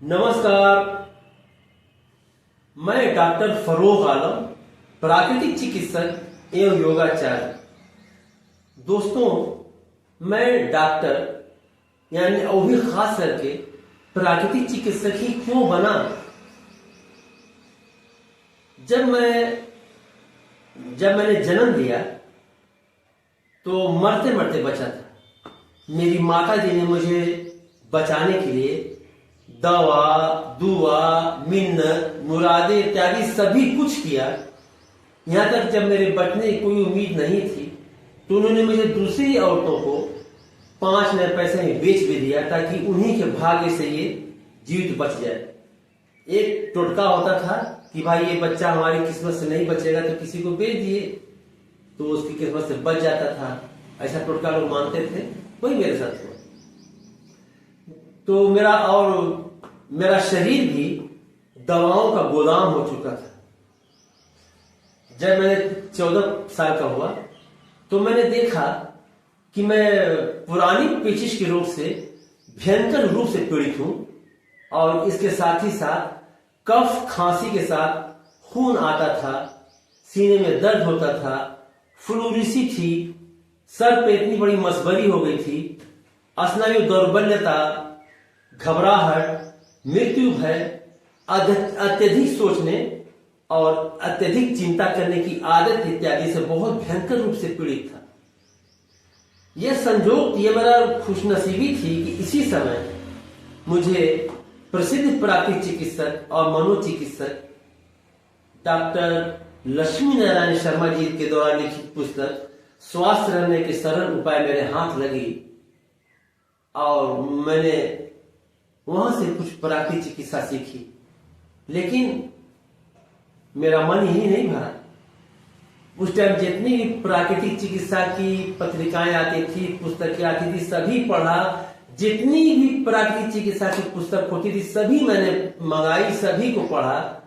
नमस्कार। मैं डॉक्टर फरोग आलम, प्राकृतिक चिकित्सक एवं योगाचार्य। दोस्तों, मैं डॉक्टर यानी और भी खास करके प्राकृतिक चिकित्सक ही क्यों बना? जब मैंने जन्म लिया तो मरते मरते बचा था। मेरी माता जी ने मुझे बचाने के लिए दवा, दुआ, मिन्नत, मुरादे इत्यादि सभी कुछ किया। यहां तक जब मेरे बचने की कोई उम्मीद नहीं थी तो उन्होंने मुझे दूसरी औरतों को 5 नए पैसे में बेच भी दिया ताकि उन्हीं के भाग्य से ये जीवित बच जाए। एक टोटका होता था कि भाई ये बच्चा हमारी किस्मत से नहीं बचेगा तो किसी को बेच दिए तो उसकी किस्मत से बच जाता था। ऐसा टोटका लोग मानते थे। वही मेरे साथ हुआ। तो मेरा शरीर भी दवाओं का गोदाम हो चुका था। जब मैंने 14 साल का हुआ तो मैंने देखा कि मैं पुरानी पेचिश के रोग से भयंकर रूप से पीड़ित हूं और इसके साथ ही साथ कफ खांसी के साथ खून आता था, सीने में दर्द होता था, फ्लूरिसी थी, सर पे इतनी बड़ी मसबरी हो गई थी, स्नायु दौर्बल्यता, घबराहट, मृत्यु भय, अत्यधिक सोचने और अत्यधिक चिंता करने की आदत इत्यादि से बहुत भयंकर रूप से पीड़ित था। ये मेरा खुशनसीबी थी कि इसी समय मुझे प्रसिद्ध प्राकृतिक चिकित्सक और मनोचिकित्सक डॉक्टर लक्ष्मी नारायण शर्मा जी के द्वारा लिखित पुस्तक स्वस्थ रहने के सरल उपाय मेरे हाथ लगी और मैंने वहां से कुछ प्राकृतिक चिकित्सा सीखी। लेकिन मेरा मन यही नहीं भरा। उस टाइम जितनी भी प्राकृतिक चिकित्सा की पत्रिकाएं आती थी, पुस्तकें आती थी, सभी पढ़ा। जितनी भी प्राकृतिक चिकित्सा की पुस्तक होती थी सभी मैंने मंगाई, सभी को पढ़ा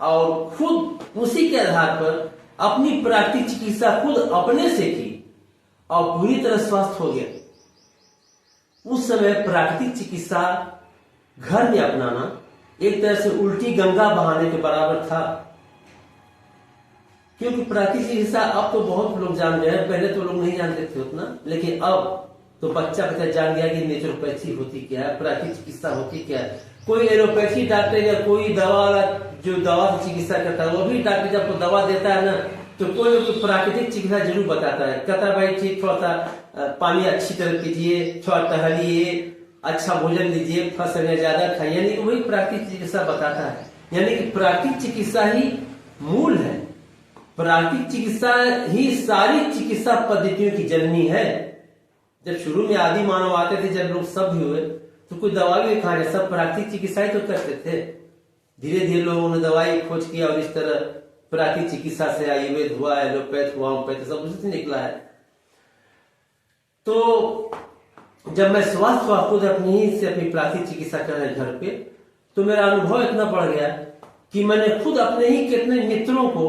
और खुद उसी के आधार पर अपनी प्राकृतिक चिकित्सा खुद अपने से की और पूरी तरह स्वस्थ हो गया। उस समय प्राकृतिक चिकित्सा घर में अपनाना एक तरह से उल्टी गंगा बहाने के बराबर था, क्योंकि प्राकृतिक चिकित्सा अब तो बहुत लोग जान गए। पहले तो लोग नहीं जानते थे उतना, लेकिन अब तो बच्चा जान गया कि नेचुरोपैथी होती क्या है, प्राकृतिक चिकित्सा होती क्या है। कोई एलोपैथी डॉक्टर या कोई दवा वाला जो दवा से चिकित्सा करता है, वो भी डॉक्टर जब को दवा देता है ना तो कोई प्राकृतिक चिकित्सा जरूर बताता है। कहता भाई ठीक, थोड़ा सा पानी अच्छी तरह पीजिए, थोड़ा टहलिए, अच्छा भोजन लीजिए, थोड़ा समय ज्यादा खाइए, यानी कि वही प्राकृतिक चिकित्सा बताता है। यानी कि प्राकृतिक चिकित्सा ही मूल है। प्राकृतिक चिकित्सा ही सारी चिकित्सा पद्धतियों की जननी है। जब शुरू में आदि मानव आते थे, जब लोग सभ्य हुए तो कोई दवा भी खाने, सब प्राकृतिक चिकित्सा ही तो करते थे। धीरे धीरे लोगों ने दवाई खोज किया और इस तरह प्राकृतिक चिकित्सा से आयुर्वेद हुआ, एलोपैथ हुआ, होम्योपैथ, सब उसी से निकला है। तो जब मैं स्वस्थ हुआ खुद अपनी ही से अपनी प्राकृतिक चिकित्सा कर रहे घर पे, तो मेरा अनुभव इतना बढ़ गया कि मैंने खुद अपने ही कितने मित्रों को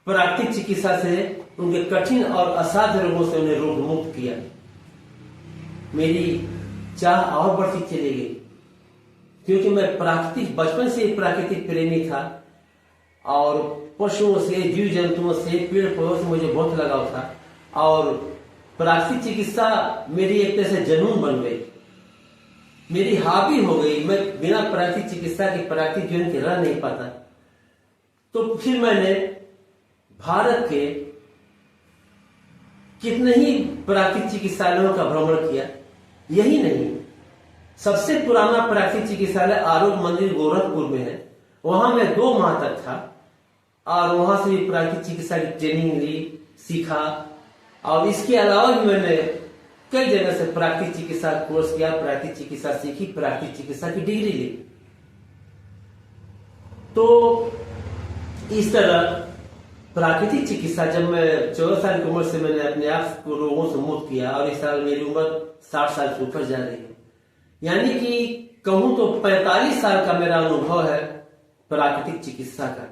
प्राकृतिक चिकित्सा से, उनके कठिन और असाध्य रोगों से उन्हें रोग मुक्त किया। मेरी चाह और बढ़ती चली गई क्योंकि मैं बचपन से प्राकृतिक प्रेमी था और पशुओं से, जीव जंतुओं से, पेड़ पौधों से मुझे बहुत लगाव था और प्राकृतिक चिकित्सा मेरी एक तरह से जुनून बन गई, मेरी हॉबी हो गई। मैं बिना प्राकृतिक चिकित्सा के प्राकृतिक जीवन के रह नहीं पाता। तो फिर मैंने भारत के कितने ही प्राकृतिक चिकित्सालयों का भ्रमण किया। यही नहीं, सबसे पुराना प्राकृतिक चिकित्सालय आरोग्य मंदिर गोरखपुर में है। वहां मैं 2 माह तक था और वहां से भी प्राकृतिक चिकित्सा की ट्रेनिंग ली, सीखा और इसके अलावा भी मैंने कई जगह से प्राकृतिक चिकित्सा कोर्स किया, प्राकृतिक चिकित्सा सीखी, प्राकृतिक चिकित्सा की डिग्री ली। तो इस तरह प्राकृतिक चिकित्सा, जब मैं 14 साल की उम्र से मैंने अपने आप को रोगों से मुक्त किया और इस साल मेरी उम्र 60 साल से ऊपर जा रही है। यानी कि कहूं तो 45 साल का मेरा अनुभव है प्राकृतिक चिकित्सा का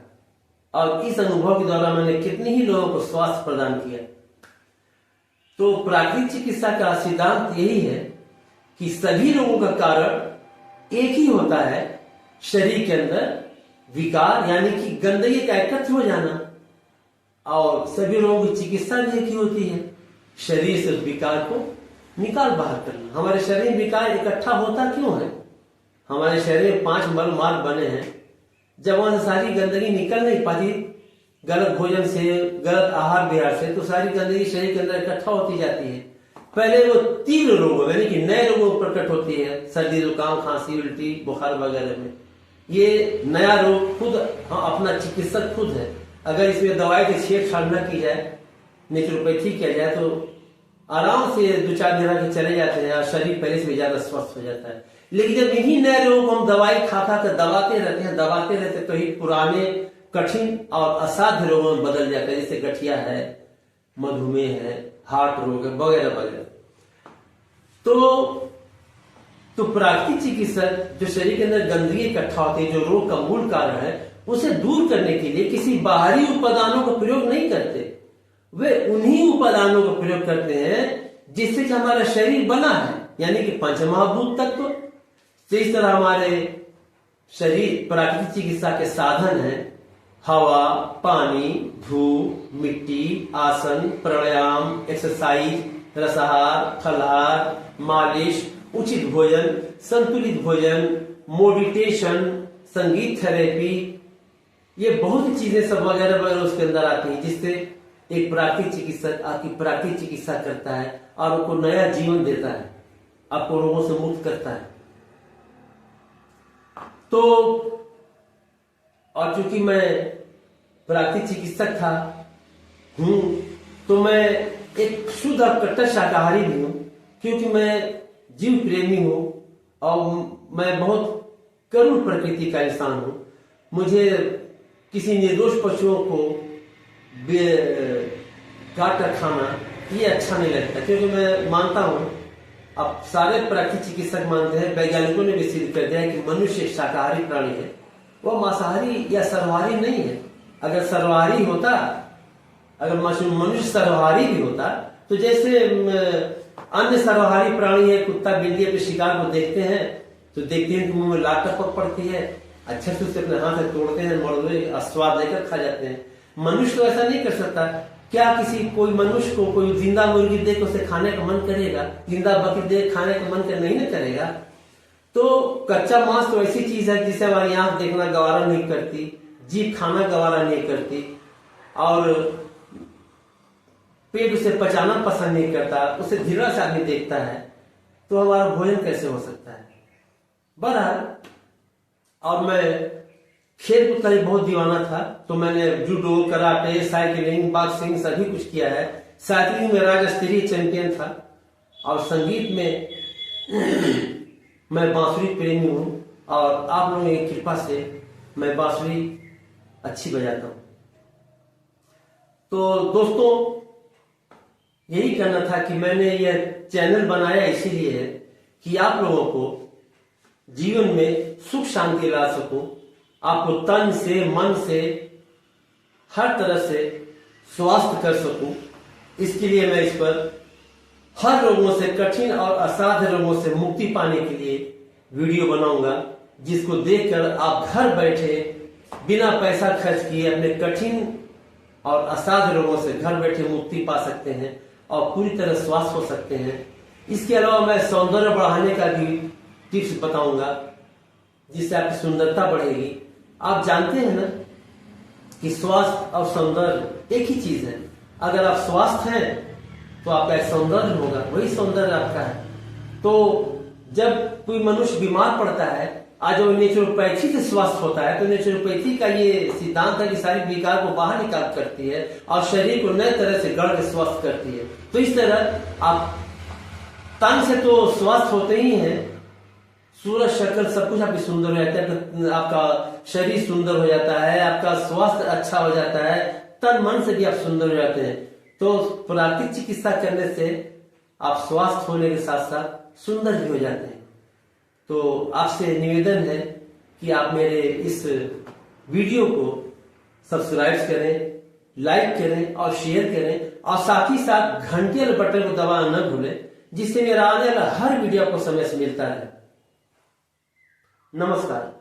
और इस अनुभव के द्वारा मैंने कितने ही लोगों को स्वास्थ्य प्रदान किया। तो प्राकृतिक चिकित्सा का सिद्धांत यही है कि सभी रोगों का कारण एक ही होता है शरीर के अंदर विकार यानी कि गंदगी का एकत्र हो जाना, और सभी रोगों की चिकित्सा भी एक ही होती है, शरीर से विकार को निकाल बाहर करना। हमारे शरीर में विकार इकट्ठा होता क्यों है? हमारे शरीर में 5 मल मार्ग बने हैं, जब वहां से सारी गंदगी निकल नहीं पाती गलत भोजन से, गलत आहार विहार से, तो सारी गंदगी शरीर के अंदर इकट्ठा होती जाती है। पहले वो तीव्र रोगों यानी कि नए रोगों में प्रकट होती है, सर्दी जुकाम खांसी उल्टी बुखार वगैरह में। ये नया रोग खुद अपना चिकित्सक खुद है। अगर इसमें दवाई की छेड़छाड़ न की जाए, नेचुरोपैथी किया जाए, तो आराम से 2-4 दिन के चले जाते हैं और शरीर पहले से भी ज्यादा स्वस्थ हो जाता है। लेकिन जब इन्हीं नए रोगों को हम दवाई खा कर दबाते रहते तो ही पुराने कठिन और असाध्य रोगों में बदल जाता है, जैसे गठिया है, मधुमेह है, हार्ट रोग है वगैरह वगैरह। तो प्राकृतिक चिकित्सक जो शरीर के अंदर गंदगी इकट्ठा होती है, जो रोग का मूल कारण है, उसे दूर करने के लिए किसी बाहरी उपादानों का प्रयोग नहीं करते। वे उन्हीं उपादानों का प्रयोग करते हैं जिससे कि हमारा शरीर बना है, यानी कि पंचमहाभूत तत्व। तो इस तरह हमारे शरीर प्राकृतिक चिकित्सा के साधन हैं हवा, पानी, धूप, मिट्टी, आसन, प्राणायाम, एक्सरसाइज, रसाहार, फलाहार, मालिश, उचित भोजन, संतुलित भोजन, मेडिटेशन, संगीत थेरेपी, ये बहुत चीजें सब वगैरह वगैरह उसके अंदर आती हैं, जिससे एक प्राकृतिक चिकित्सक आपकी प्राकृतिक चिकित्सा करता है और आपको नया जीवन देता है, आपको रोगों से मुक्त करता है। तो और चूंकि मैं प्राकृतिक चिकित्सक हूं, तो मैं एक शुद्ध और कट्टर शाकाहारी भी हूं, क्योंकि मैं जीव प्रेमी हूं और मैं बहुत करुण प्रकृति का इंसान हूं। मुझे किसी निर्दोष पशुओं को काट कर खाना ये अच्छा नहीं लगता, क्योंकि मैं मानता हूं, अब सारे प्राकृतिक चिकित्सक मानते हैं, वैज्ञानिकों ने भी सिद्ध कर दिया है कि मनुष्य एक शाकाहारी प्राणी है, वह मांसाहारी या सर्वाहारी नहीं है। अगर सर्वाहारी होता, अगर मनुष्य सर्वाहारी भी होता, तो जैसे अन्य सर्वाहारी प्राणी है, कुत्ता बिल्ली अपने शिकार को देखते हैं तो देखते हैं कि मुंह में लात टपक पड़ती है, अच्छे से उसे अपने हाथ से तोड़ते हैं, मर्दे स्वाद लेकर खा जाते हैं। मनुष्य तो ऐसा नहीं कर सकता। क्या कोई मनुष्य को कोई जिंदा मुर्गी देख उसे खाने का मन करेगा? जिंदा बकरी देख खाने का मन नहीं ना करेगा। तो कच्चा मांस तो ऐसी चीज है जिसे हमारी आंख देखना गवारा नहीं करती, जीभ खाना गवारा नहीं करती, और पेट उसे पचाना पसंद नहीं करता, उसे धीरे से आदमी देखता है, तो हमारा भोजन कैसे हो सकता है? बहरहाल, और मैं खेल कूद का बहुत दीवाना था, तो मैंने जूडो, कराटे, साइकिलिंग, बॉक्सिंग सभी कुछ किया है। साइकिलिंग में राज्य स्तरीय चैंपियन था, और संगीत में मैं बांसुरी प्रेमी हूं, और आप लोगों की कृपा से मैं बांसुरी अच्छी बजाता हूं। तो दोस्तों, यही कहना था कि मैंने यह चैनल बनाया इसीलिए है कि आप लोगों को जीवन में सुख शांति ला सकूं, आपको तन से मन से हर तरह से स्वास्थ्य कर सकूं। इसके लिए मैं इस पर हर रोगों से, कठिन और असाध्य रोगों से मुक्ति पाने के लिए वीडियो बनाऊंगा, जिसको देखकर आप घर बैठे बिना पैसा खर्च किए अपने कठिन और असाध्य रोगों से घर बैठे मुक्ति पा सकते हैं और पूरी तरह स्वस्थ हो सकते हैं। इसके अलावा मैं सौंदर्य बढ़ाने का भी टिप्स बताऊंगा, जिससे आपकी सुंदरता बढ़ेगी। आप जानते हैं ना कि स्वास्थ्य और सौंदर्य एक ही चीज है। अगर आप स्वस्थ हैं तो आपका एक सौंदर्य होगा, वही सौंदर्य आपका है। तो जब कोई मनुष्य बीमार पड़ता है, आज वो नेचुरोपैथी से स्वस्थ होता है, तो नेचुरोपैथी का ये सिद्धांत है कि सारी विकार को बाहर निकाल करती है और शरीर को नए तरह से गढ़ के स्वस्थ करती है। तो इस तरह आप तन से तो स्वस्थ होते ही हैं, सूरज शक्ल सब कुछ आपकी सुंदर हो जाता है, आपका शरीर सुंदर हो जाता है, आपका स्वास्थ्य अच्छा हो जाता है, तन मन से भी आप सुंदर हो जाते हैं। तो प्राकृतिक चिकित्सा करने से आप स्वस्थ होने के साथ साथ सुंदर भी हो जाते हैं। तो आपसे निवेदन है कि आप मेरे इस वीडियो को सब्सक्राइब करें, लाइक करें और शेयर करें, और साथ ही साथ घंटे वाले बटन को दबाना न भूलें, जिससे मेरा आने वाला हर वीडियो आपको समय से मिलता है। नमस्कार।